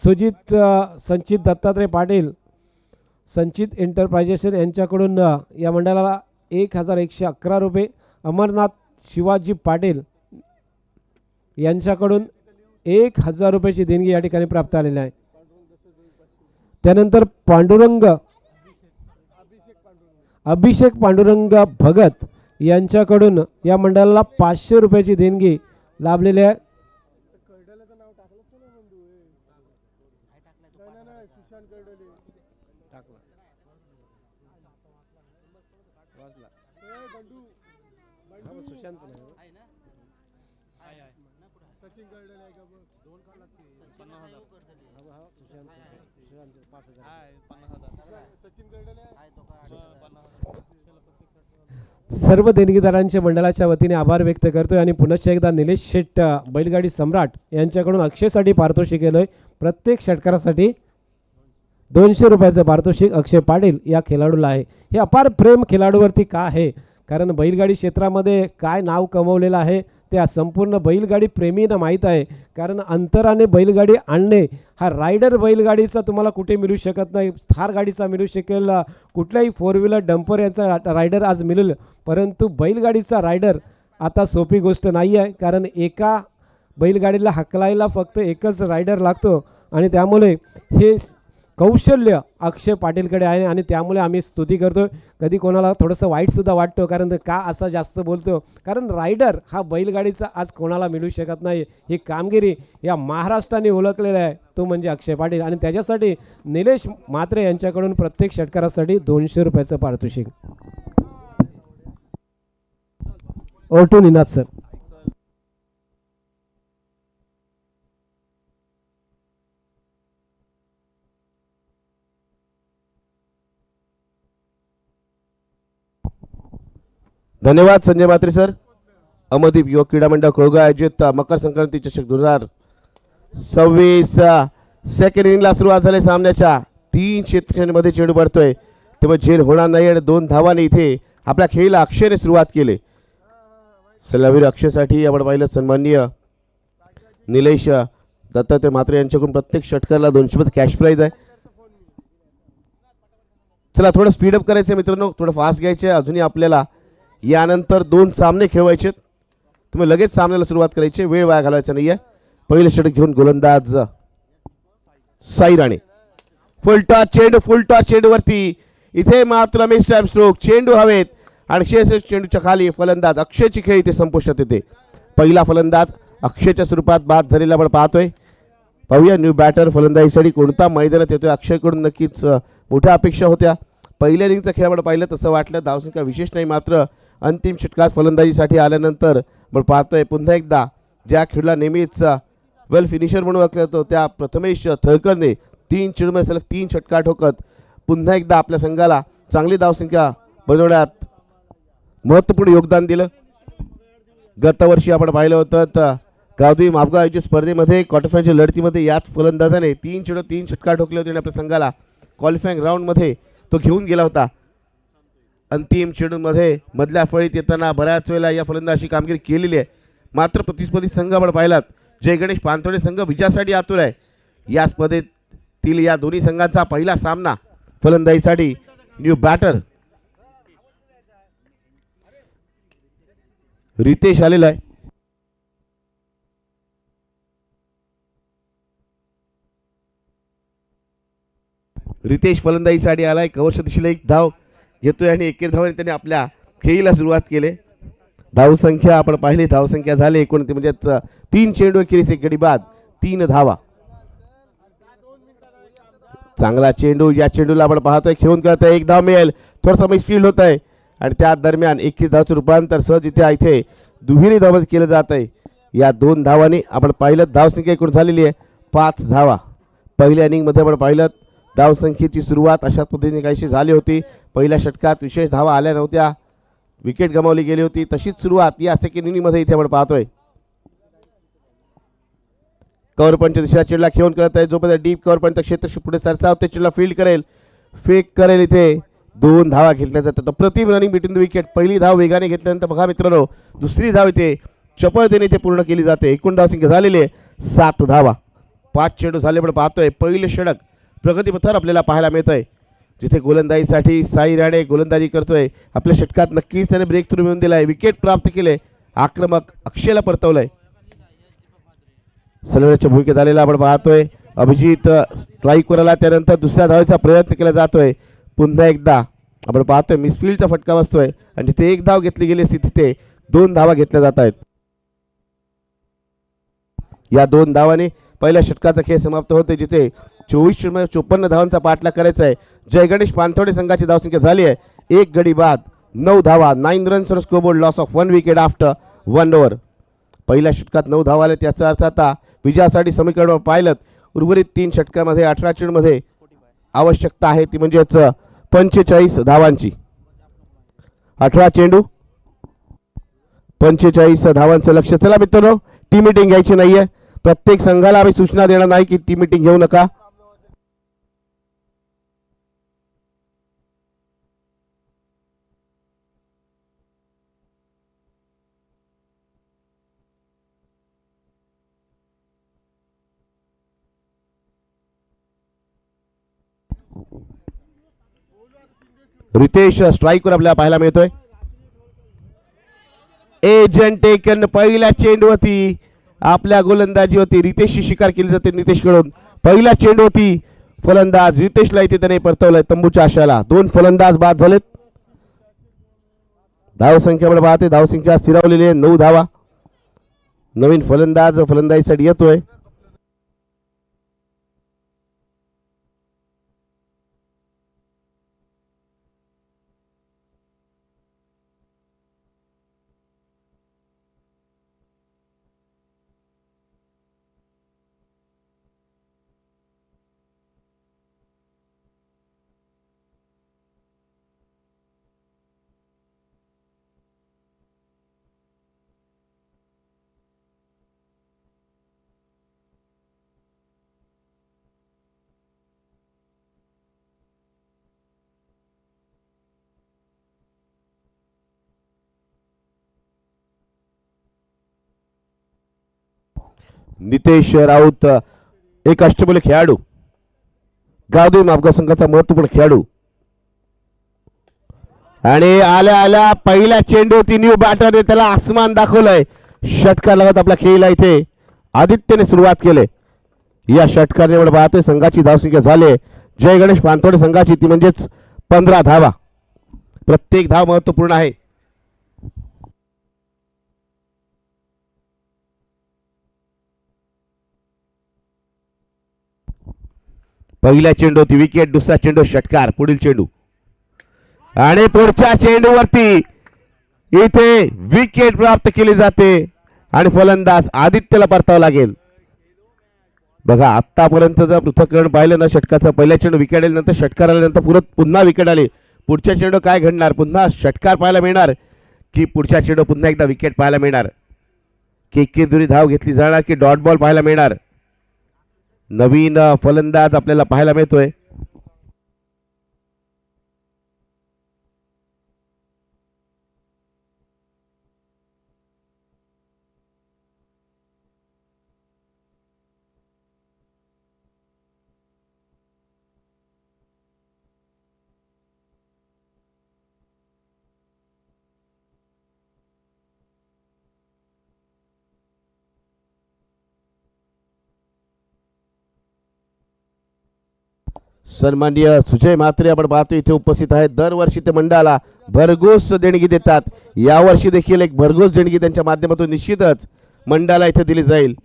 सुजित संचित दत्तात्रय पाटील संचित एंटरप्राइजेस यांच्याकडून या मंडळाला 1,111 रुपये. अमरनाथ शिवाजी पाटील यांच्याकडून 1,000 रुपयाची देणगी या ठिकाणी प्राप्त झालेली आहे. त्यानंतर अभिषेक पांडुरंग भगत यांच्याकडून या मंडळाला 500 रुपयाची देणगी लाभलेली आहे. सर्व देणगीदारांच्या मंडळाच्या वतीने आभार व्यक्त करतोय आणि पुनश्च एकदा निलेश शेठ बैलगाडी सम्राट यांच्याकडून अक्षयसाठी पारितोषिक केलंय. प्रत्येक षटकारासाठी 200 रुपयाचं पारितोषिक अक्षय पाटील या खेळाडूला आहे. हे अपार प्रेम खेळाडूवरती का आहे? कारण बैलगाडी क्षेत्रामध्ये काय नाव कमवलेलं आहे त्या संपूर्ण बैलगाडी प्रेमींना माहीत आहे. कारण अंतराने बैलगाडी आणणे हा रायडर बैलगाडीचा तुम्हाला कुठे मिळू शकत नाही. थार गाडीचा मिळू शकेल, कुठल्याही 4 व्हीलर डंपर यांचा रायडर आज मिळेल, परंतु बैलगाडीचा रायडर आता सोपी गोष्ट नाही आहे. कारण एका बैलगाडीला हकलायला फक्त एकच रायडर लागतो आणि त्यामुळे हे कौशल्य अक्षय पाटीलकडे आहे आणि त्यामुळे आम्ही स्तुती करतो. कधी कोणाला थोडंसं वाईटसुद्धा वाटतं कारण का असा जास्त बोलतो, कारण रायडर हा बैलगाडीचा आज कोणाला मिळू शकत नाही. ही कामगिरी या महाराष्ट्राने ओळखलेलं आहे तो म्हणजे अक्षय पाटील आणि त्याच्यासाठी निलेश म्हात्रे यांच्याकडून प्रत्येक षटकारासाठी 200 रुपयाचं पारितोषिक. ओटू निनाद सर. धन्यवाद संजय म्हात्रे सर. अमरदीप युवक क्रीडा मंडळ कोळगाव आयोजित मकर संक्रांती चषक 2026 सेकंड इनिंगला सुरुवात झाली. सामन्याच्या 3 क्षेत्रक्षणामध्ये चेंडू पडतोय तेव्हा झेल होणार नाही आणि 2 धावांनी इथे आपल्या खेळीला अक्षयने सुरुवात केली. सलामीर अक्षयसाठी आपण पाहिलं सन्माननीय निलेश दत्तात्रय म्हात्रे यांच्याकडून प्रत्येक षटकाला 200 कॅश प्राईज आहे. चला थोडं स्पीडअप करायचं मित्रांनो, थोडं फास्ट घ्यायचं. अजूनही आपल्याला यानंतर 2 सामने खेळवायचे, तुम्ही लगेच सामन्याला सुरुवात करायची, वेळ वाया घालवायचा नाहीये. पहिले षटक घेऊन गोलंदाज साई राणे. फुल टॉस चेंडूवरती इथे मात्र मिस टाइम स्ट्रोक. चेंडू हवेत आणि चेंडूच्या खाली फलंदाज अक्षयची खेळ इथे संपुष्टात येते. पहिला फलंदाज अक्षयच्या स्वरूपात बाद झालेला आपण पाहतोय. पाहूया न्यू बॅटर फलंदाजीसाठी कोणता मैदानात येतोय. अक्षयकडून नक्कीच मोठ्या अपेक्षा होत्या. पहिल्या इनिंगचा खेळ आपण पाहिलं तसं वाटलं, धावसंख्या विशेष नाही, मात्र अंतिम षटकात फलंदाजीसाठी आल्यानंतर आपण पाहतोय पुन्हा एकदा ज्या खेळला नेहमीच वेल फिनिशर म्हणून ओळखला जातो त्या प्रथमेश थळकरने 3 चेंडूमध्ये सलग 3 षटकार ठोकत पुन्हा एकदा आपल्या संघाला चांगली धावसंख्या बनवण्यात महत्त्वपूर्ण योगदान दिलं. गत वर्षी आपण पाहिलं होतं तर गावदेवी मापगाव आयोजित स्पर्धेमध्ये क्वार्टर फायनलच्या लढतीमध्ये याच फलंदाजाने 3 चेंडू 3 षटकार ठोकले होते आणि आपल्या संघाला क्वालिफाईंग राऊंडमध्ये तो घेऊन गेला होता. अंतिम चेंडूमध्ये मधल्या फळीत येताना बऱ्याच वेळेला या फलंदाजी कामगिरी केलेली आहे, मात्र प्रतिस्पर्धी संघ आपण पाहिलात जय गणेश पानथोडे संघ विजयासाठी आतुर आहे. या स्पर्धेतील या दोन्ही संघांचा पहिला सामना फलंदाजीसाठी न्यू बॅटर रितेश आलेला आहे. रितेश फलंदाजीसाठी आलाय. कव्हरच्या दिशेला 1 धाव घेतोय आणि 1 धावाने त्याने आपल्या खेळीला सुरुवात केली. धावसंख्या आपण पाहिली, धावसंख्या झाली एकूण म्हणजेच 3 चेंडू अखेरीस 1 गडी बाद 3 धावा. चांगला चेंडू, या चेंडूला आपण पाहतोय खेळून करतोय, 1 धाव मिळेल. थोडासा मिसफील्ड होत आहे आणि त्या दरम्यान 21 धावचं रूपांतर सहज इथे दुहेरी धावात केलं जात आहे. या 2 धावांनी आपण पाहिलं धावसंख्या एकूण झालेली आहे 5 धावा. पहिल्या इनिंगमध्ये आपण पाहिलं धावसंख्येची सुरुवात अशा पद्धतीने काहीशी झाली होती. पहिल्या षटकात विशेष धावा आल्या नव्हत्या, विकेट गमावली गेली होती. तशीच सुरुवात या सेकंड इनिंगमध्ये इथे आपण पाहतोय. कव्हर पॉईंटच्या दिशेला चेंडूला खेळून करत आहे, जोपर्यंत डीप कव्हर पॉईंटचं क्षेत्र पुढे सरसावते, चेंडूला फील्ड करेल, फेक करेल. इथे 2 धावा घेतल्या जातात. प्रतिम रनिंग बिटवीन द विकेट. पहिली धाव वेगाने घेतल्यानंतर बघा मित्रांनो दुसरी धाव इथे चपळतेने इथे पूर्ण केली जाते. एकूण धावसंख्या झालेली आहे 7 धावा. 5 चेंडू झाले आपण पाहतोय. पहिले षटक प्रगतीपथावर आपल्याला पाहायला मिळत आहे, जिथे गोलंदाजीसाठी साई राणे गोलंदाजी करतोय. आपल्या षटकात नक्कीच त्याने ब्रेक थ्रू मिळवून दिलाय, विकेट प्राप्त केले, आक्रमक अक्षयला परतवलंय. सलवेच्या भूमिकेत आलेला आपण पाहतोय. अभिजित स्ट्राईकवर आला, त्यानंतर दुसऱ्या धावेचा प्रयत्न केला जातोय. पुन्हा एकदा आपण पाहतोय मिसफील्डचा फटका बसतोय आणि जिथे 1 धाव घेतली गेली असती तिथे 2 धावा घेतल्या जात आहेत. या 2 धावांनी पहिल्या षटकाचा खेळ समाप्त होते, जिथे 54 धावांचा पाठलाग करायचा आहे. जय गणेश पानथोडे संघाची धावसंख्या झाली आहे 1 गडी बाद 9 धावा. 9 runs on scoreboard, loss of 1 wicket after 1 over. पहिल्या षटकात 9 धावा आले, त्याचा अर्थ आता विजयासाठी समीकरण पाहिलं उर्वरित 3 षटकामध्ये 18 चेंडूमध्ये आवश्यकता आहे ती म्हणजेच 45 धावांची. 18 चेंडू 45 धावांचं लक्ष. चला मित्रांनो टीम मीटिंग घ्यायची नाहीये, प्रत्येक संघाला आम्ही सूचना देणार नाही की टीम मीटिंग घेऊ नका. रितेश स्ट्राईकवर आपल्याला पाहायला मिळतोय. एजंट टेकन पहिल्या चेंडूवरती आपल्या गोलंदाजी होती. रितेशची शिकार केली जाते नितेशकडून. पहिला चेंडू होती फलंदाज रितेशला इथे त्याने परतवलंय तंबूच्या आशाला. 2 फलंदाज बाद झालेत. धावसंख्याकडे पाहते, धावसंख्या स्थिरावलेली आहे 9 धावा. नवीन फलंदाज फलंदाजीसाठी येतोय. नितेश राऊत एक अष्टपैलू खेळाडू, गावदेवी मापगाव संघाचा महत्वपूर्ण खेळाडू. आणि आल्या आल्या पहिल्या चेंडूवरती न्यू बॅटरने त्याला आसमान दाखवलंय. षटकार लागत आपला खेळला इथे आदित्यने सुरुवात केले. या षटकाराने पाहतोय संघाची धावसंख्या झाली जय गणेश पानतोडे संघाची, ती म्हणजेच 15 धावा. प्रत्येक धाव महत्वपूर्ण आहे. पहिल्या चेंडूवरती विकेट, दुसरा चेंडू षटकार. पुढील चेंडू आणि पुढच्या चेंडूवरती इथे विकेट प्राप्त केली जाते आणि फलंदाज आदित्यला परतावं लागेल. बघा आतापर्यंत जर पृथक्करण पाहिलं ना षटकाचं, पहिल्या चेंडू विकेट आल्यानंतर षटकार आल्यानंतर पुन्हा विकेट आले. पुढच्या चेंडू काय घडणार, पुन्हा षटकार पाहायला मिळणार की पुढच्या चेंडू पुन्हा एकदा विकेट पाहायला मिळणार, की एकेरी धाव घेतली जाणार की डॉट बॉल पाहायला मिळणार. नवीन फलंदाज आपल्याला पाहायला मिळतोय. सन्माननीय सुजय म्हात्रे आपण पाहतो इथे उपस्थित आहेत. दरवर्षी ते मंडळाला भरघोस देणगी देतात. यावर्षी देखील एक भरघोस देणगी त्यांच्या माध्यमातून निश्चितच मंडळाला इथे दिली जाईल.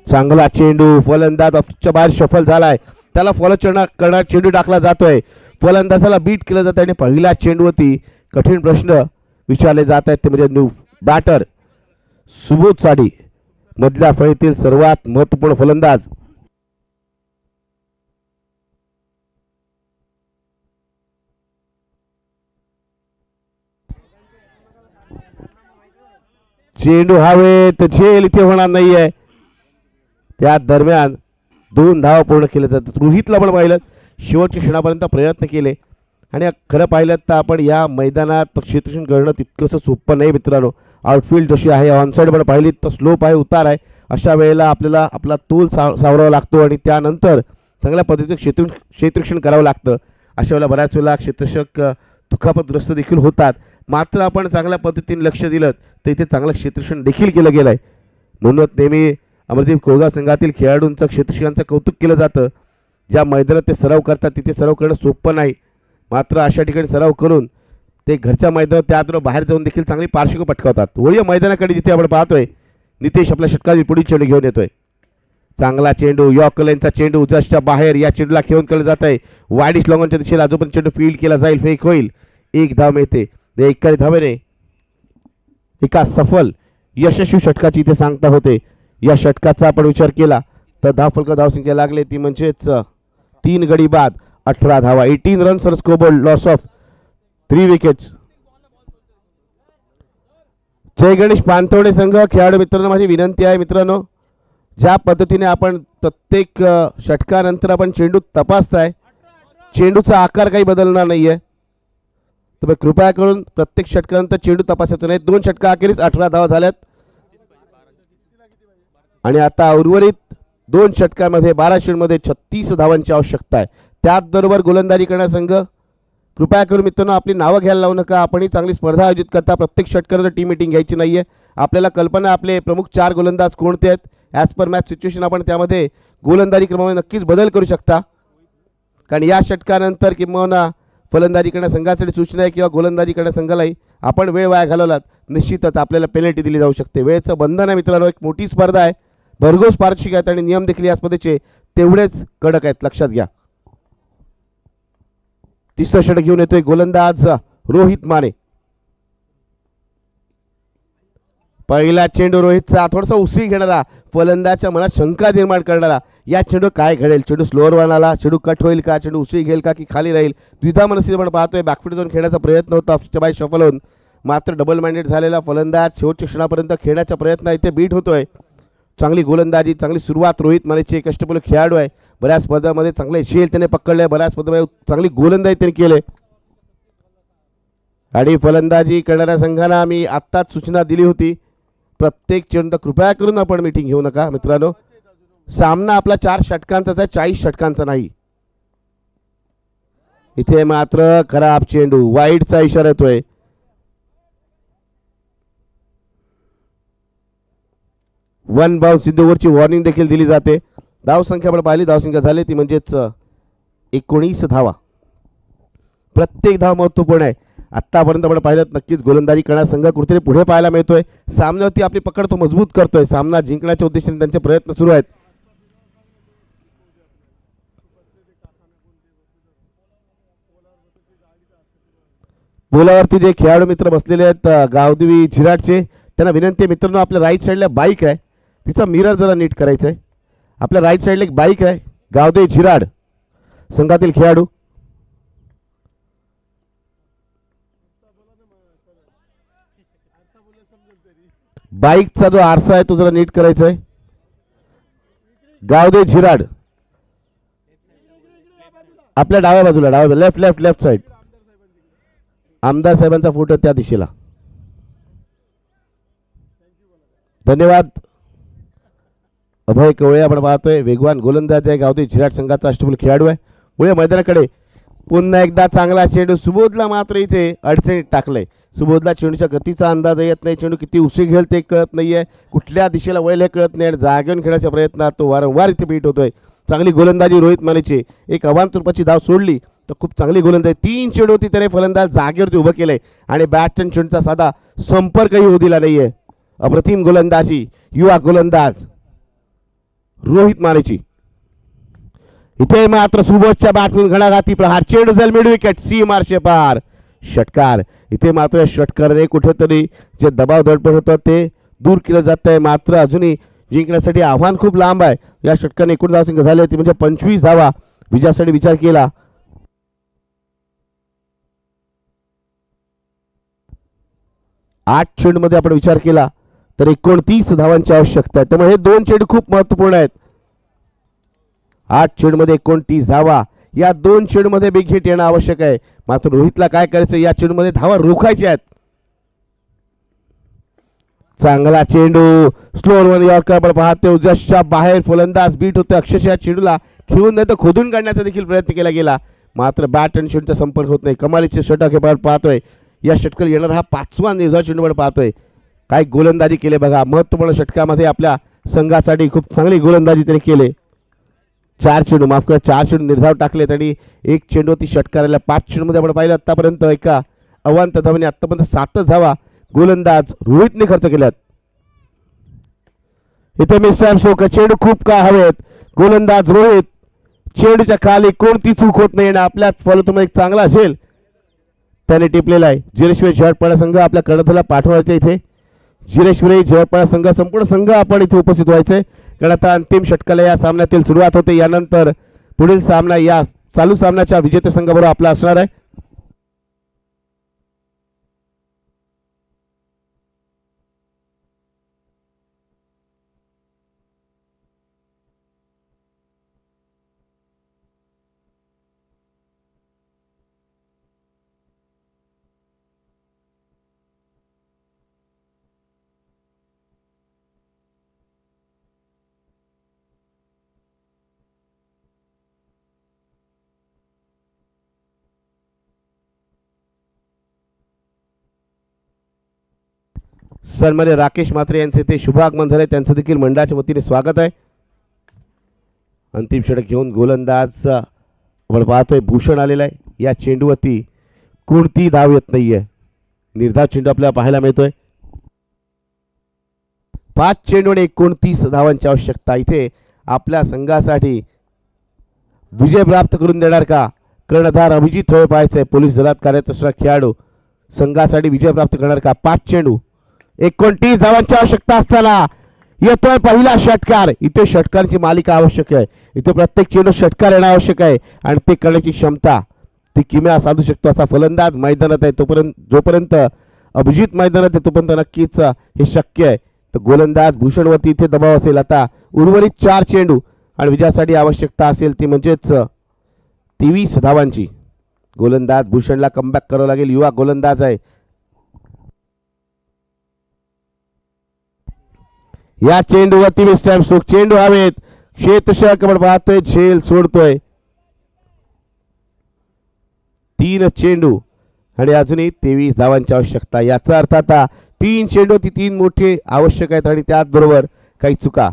चांगला चेंडू, फलंदाज ऑफच्या बाहेर शफल झालाय, त्याला फॉलो करणार चेंडू टाकला जातोय. फलंदाजाला बीट केलं जात आहे आणि पहिल्या चेंडूवरती कठीण प्रश्न विचारले जात आहेत ते म्हणजे न्यू बॅटर सुबोध साडी, मधल्या फळीतील सर्वात महत्वपूर्ण फलंदाज. चेंडू हवेत, झेल इथे होणार नाहीये. त्या दरम्यान 2 धावा पूर्ण केल्या जातात. रोहितला पण पाहिलं शेवटच्या क्षणापर्यंत प्रयत्न केले आणि खरं पाहिलं तर आपण या मैदानात क्षेत्ररक्षण करणं तितकंसं सोपं नाही मित्रांनो. आउटफील्ड जशी आहे, ऑनसाईड पण पाहिली तर स्लोप आहे, उतार आहे. अशा वेळेला आपल्याला आपला तोल सावरावा लागतो आणि त्यानंतर चांगल्या पद्धतीचं क्षेत्ररक्षण करावं लागतं. अशा वेळेला बऱ्याच वेळेला क्षेत्ररक्षक दुखापतग्रस्त देखील होतात. मात्र आपण चांगल्या पद्धतीने लक्ष दिलं तर इथे चांगलं क्षेत्ररक्षण देखील केलं गेलं आहे. म्हणूनच नेहमी अमरदीप कोळगाव संघातील खेळाडूंचं क्षेत्ररक्षकांचं कौतुक केलं जातं. ज्या मैदानात ते सराव करतात तिथे सराव करणं सोपं नाही. मात्र अशा ठिकाणी सराव करून ते घरच्या मैदानात त्याबरोबर बाहेर जाऊन देखील चांगली पार्श्विका पटकावतात. वळीया मैदानाकडे जिथे आपण पाहतोय नितेश आपल्या षटकातील पुढील चेंडू घेऊन येतोय. चांगला चेंडू, यॉर्करचा चेंडू उजव्या बाहेर, या चेंडूला खेळून केलं जात आहे वाईडिश लॉंगॉनच्या दिशेला. जो पण चेंडू फील्ड केला जाईल फेक होईल, 1 धाव मिळते. एका धावेने एका सफल यशस्वी षटकाची इथे सांगता होते. या षटकाचा आपण विचार केला तर धावसंख्या लागले ती म्हणजेच 3 गडी बाद 18 धावा. 18 runs for scoreboard, loss of 3 wickets. Jay Ganesh Pantode संघ खेळाडू मित्रांनो, माझी विनंती आहे मित्रांनो, ज्या पद्धतीने आपण प्रत्येक षटकानंतर आपण चेंडू तपासताय, चेंडूचा आकार काही बदलणार नाहीये. तर कृपया करून प्रत्येक षटकानंतर चेंडू तपासायचा नाही. 2 षटका अखेरीस 18 धावा झाल्यात आणि आता उर्वरित 2 षटकांमध्ये 12 षटकांमध्ये 36 धावांची आवश्यकता आहे. त्याचबरोबर गोलंदाजी करणारा संघ कृपया करून मित्रांनो आपली नावं घ्यायला लावू नका. आपणही चांगली स्पर्धा आयोजित करता. प्रत्येक षटकाराचं टीम मिटिंग घ्यायची नाही आहे. आपल्याला कल्पना आपले प्रमुख 4 गोलंदाज कोणते आहेत, ॲज पर मॅच सिच्युएशन आपण त्यामध्ये गोलंदाजी क्रमामध्ये नक्कीच बदल करू शकता. कारण या षटकानंतर किंवा फलंदाजी करण्या संघासाठी सूचना आहे किंवा गोलंदाजी करण्या संघालाही आपण वेळ वाया घालवलात निश्चितच आपल्याला पेनल्टी दिली जाऊ शकते. वेळेचं बंधन आहे मित्रांनो. एक मोठी स्पर्धा आहे, भरघोस पारदर्शक आहेत आणि नियम देखील या स्पर्धेचे तेवढेच कडक आहेत, लक्षात घ्या. तिसरं षटक घेऊन येतोय गोलंदाज रोहित माने. पहिला चेंडू रोहितचा, थोडासा उसळी घेणारा, फलंदाजच्या मनात शंका निर्माण करणारा. या चेंडू काय घडेल, चेंडू स्लोअर आला, चेंडू कट होईल का, चेंडू उसळी घेईल का की खाली राहील, द्विधा मनस्थिती आपण पाहतोय. बॅकफुट जाऊन खेळण्याचा प्रयत्न होता बाय शफल होऊन, मात्र डबल माइंडेड झालेला फलंदाज शेवटच्या क्षणापर्यंत खेळण्याचा प्रयत्न इथे बीट होतोय. चांगली गोलंदाजी, चांगली सुरुवात रोहित मानेची. कष्टपणे खेळाडू आहे, बऱ्याच स्पर्धामध्ये चांगले शेल त्याने पकडले, बऱ्याच स्पर्धेमध्ये चांगली गोलंदाजी त्याने केले. आणि फलंदाजी करणाऱ्या संघांना मी आत्ताच सूचना दिली होती, प्रत्येक चेंडू कृपया करून आपण मीटिंग घेऊ नका मित्रांनो. सामना आपला 4 षटकांचाच आहे, 40 षटकांचा नाही. इथे मात्र खराब चेंडू, वाईडचा इशारा येतोय. वन बाउन्स सिद्धूवरची वॉर्निंग देखील दिली जाते. धावसंख्या आपण पाहिली, धावसंख्या झाली ती म्हणजेच 19 धावा. प्रत्येक धाव महत्वपूर्ण आहे. आत्तापर्यंत आपण पाहिलं नक्कीच गोलंदाजी करणारा संघ कुठेतरी पुढे पाहायला मिळतोय. सामन्यावरती आपली पकड तो मजबूत करतोय. सामना जिंकण्याच्या उद्देशाने त्यांचे प्रयत्न सुरू आहेत. बोलावरती जे खेळाडू मित्र बसलेले आहेत गावदेवी झिराडचे, त्यांना विनंती आहे मित्रांनो, आपल्या राईट साईडला बाईक आहे, तिचा मिरर जरा नीट करायचा आहे. आपल्या राईट साईडला एक बाईक आहे. गावदेवी झिराड संघातील खेळाडू, बाईकचा जो आरसा आहे तो जरा नीट करायचा आहे. गावदेवी झिराड आपल्या डाव्या बाजूला, डाव्या लेफ्ट लेफ्ट लेफ्ट साईड. आमदार साहेबांचा फोटो त्या दिशेला. धन्यवाद. अभय कवळे आपण पाहतोय, वेगवान गोलंदाज आहे, गावदेवी झिराड संघाचा अष्टपैलू खेळाडू आहे. पुढे मैदानाकडे पुन्हा एकदा चांगला चेंडू, सुबोधला मात्र इथे अडचणीत टाकलंय. सुबोधला चेंडूच्या गतीचा अंदाज येत नाही, चेंडू किती उसळी घेईल ते कळत नाहीये, कुठल्या दिशेला वळेल हे कळत नाही आणि जागेऊन खेळण्याच्या प्रयत्नात तो वारंवार इथे बीट होतोय. चांगली गोलंदाजी रोहित मानेची. एक अवांतर रूपाची धाव सोडली तर खूप चांगली गोलंदाजी. 3 चेंडू होती त्याने फलंदाज जागेवरती उभं केलंय आणि बॅटच्या चेंडूचा साधा संपर्कही होऊ दिला नाहीये. अप्रतिम गोलंदाजी युवा गोलंदाज रोहित मानेची. इथे मात्र सुबोधच्या बॅटमधून घणाघाती प्रहार, चेंडू जाईल मिड विकेट, सी मार्शे पार, षटकार. इथे मात्र षटकाराने कुठेतरी जे दबाव दडपण होतं ते दूर केलं जात आहे. मात्र अजूनही जिंकण्यासाठी आव्हान खूप लांब आहे. या षटकाने एकूण धावसंख्या झाली होती म्हणजे 25 धावा. विजयासाठी विचार केला 8 चेंडूमध्ये आपण विचार केला तर 29 धावांची आवश्यकता आहे. त्यामुळे हे 2 चेंडू खूप महत्वपूर्ण आहेत. 8 चेंडूमध्ये 29 धावा. या 2 चेंडूमध्ये बिग हिट येणं आवश्यक आहे. मात्र रोहितला काय करायचं, या चेंडूमध्ये धावा रोखायच्या आहेत. चांगला चेंडू, स्लोअर वन यॉर्कर आपण पाहतो, उजव्याच्या बाहेर फलंदाज बीट होतो. अक्षरशः चेंडूला खेळून नाही तर खोदून काढण्याचा देखील प्रयत्न केला गेला, मात्र बॅट आणि चेंडूचा संपर्क होत नाही. कमालीचे षटक हे पाहतोय. या षटकाला येणारा हा 5वा निर्धाव चेंडू आपण पाहतोय. काय गोलंदाजी केले बघा. महत्वपूर्ण षटकामध्ये आपल्या संघासाठी खूप चांगली गोलंदाजी त्याने केले. 4 चेंडू, माफ करा, 4 चेंडू निर्धाव टाकलेत आणि 1 चेंडू ती षटकाराला. 5 चेंडूमध्ये आपण पाहिलं आतापर्यंत एका अवांतर धावांनी आतापर्यंत 7 धावा गोलंदाज रोहितने खर्च केल्यात. इथे मिस्टर सोक, चेंडू खूप काय हवेत. गोलंदाज रोहित, चेंडूच्या खाली कोणती चूक होत नाही आणि आपल्या फॉलोमध्ये एक चांगला असेल त्याने टिपलेला आहे. जिरेश्वरी झळपणा संघ आपल्या कर्णधाराला पाठवायचा. इथे जिरेश्वरी झळपणा संघ, संपूर्ण संघ आपण इथे उपस्थित व्हायचंय कारण आता अंतिम षटकाला या सामन्यातील सुरुवात होते. यानंतर पुढील सामना या चालू सामन्याच्या विजेते संघाबरोबर आपला असणार आहे. सन्मान्य राकेश म्हात्रे यांचे ते शुभागमन झाले, त्यांचं देखील मंडळाच्या वतीने स्वागत आहे. अंतिम षटक घेऊन गोलंदाज आपण पाहतोय भूषण आलेला आहे. या चेंडूवरती कोणती धाव येत नाहीये. निर्धाव चेंडू आपल्याला पाहायला मिळतोय. 5 चेंडू आणि 29 धावांची आवश्यकता. इथे आपल्या संघासाठी विजय प्राप्त करून देणार का कर्णधार अभिजित होय पाहायचंय. पोलीस दलात कार्यरत असणारा खेळाडू संघासाठी विजय प्राप्त करणार का. 5 चेंडू 29 धावांची आवश्यकता असताना येतोय पहिला षटकार. इथे षटकारांची मालिका आवश्यक आहे. इथे प्रत्येक चेंडू षटकार येणं आवश्यक आहे आणि ते करण्याची क्षमता ती किमया साधू शकतो असा फलंदाज मैदानात आहे. जोपर्यंत अभिजित मैदानात आहे तोपर्यंत नक्कीच हे शक्य आहे. तर गोलंदाज भूषणवरती इथे दबाव असेल. आता उर्वरित 4 चेंडू आणि विजयासाठी आवश्यकता असेल ती म्हणजेच 23 धावांची. गोलंदाज भूषणला कमबॅक करावं लागेल. युवा गोलंदाज आहे. या चेंडूवरती मिस टाइम स्ट्रोक. चेंडू हवेत. क्षेत्ररक्षक आपण पाहतोय झेल सोडतोय. 3 चेंडू आणि अजूनही 23 धावांची आवश्यकता. याचा अर्थ आता 3 चेंडू ती 3 मोठे आवश्यक आहेत आणि त्याचबरोबर काही चुका.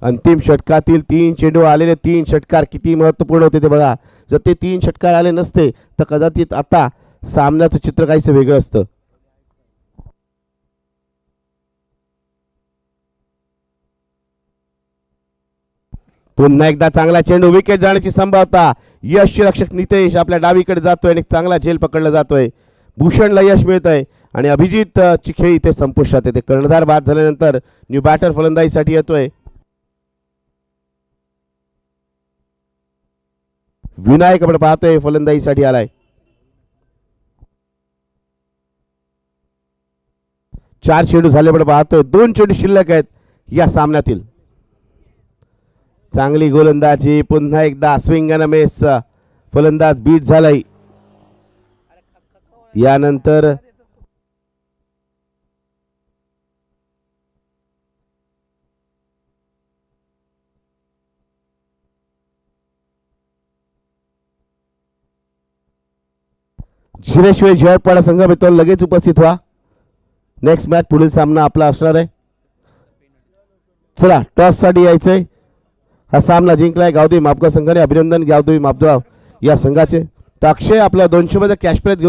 अंतिम षटकातील 3 चेंडू आलेले 3 षटकार किती महत्त्वपूर्ण होते ते बघा. जर ते 3 षटकार आले नसते तर कदाचित आता सामन्याचं चित्र काहीच वेगळं असतं. पुन्हा एकदा चांगला चेंडू. विकेट जाण्याची संभाव्यता. यष्टीरक्षक नितेश आपल्या डावीकडे जातोय आणि चांगला झेल पकडला जातोय. भूषणला यश मिळत आहे आणि अभिजित ची खेळी इथे संपुष्टात येते. कर्णधार बाद झाल्यानंतर न्यू बॅटर फलंदाजीसाठी येतोय. विनायक आपण पाहतोय फलंदाजीसाठी आलाय. 4 चेंडू झाले आपण पाहतोय. 2 चेंडू शिल्लक आहेत या सामन्यातील. चांगली गोलंदाजी. पुन्हा एकदा स्विंग अँड मिस. फलंदाज बीट झालाय. यानंतर झिरेशिवाय जयपाडा संघ मित्र लगेच उपस्थित व्हा. नेक्स्ट मॅच पुढील सामना आपला असणार आहे. चला टॉस साठी यायचंय. हा सामना जिंकलाय गावदेवी मापगाव संघाने. अभिनंदन गावदेवी मापगाव या संघाचे. तर अक्षय आपल्या 200 मध्ये कॅश प्राइज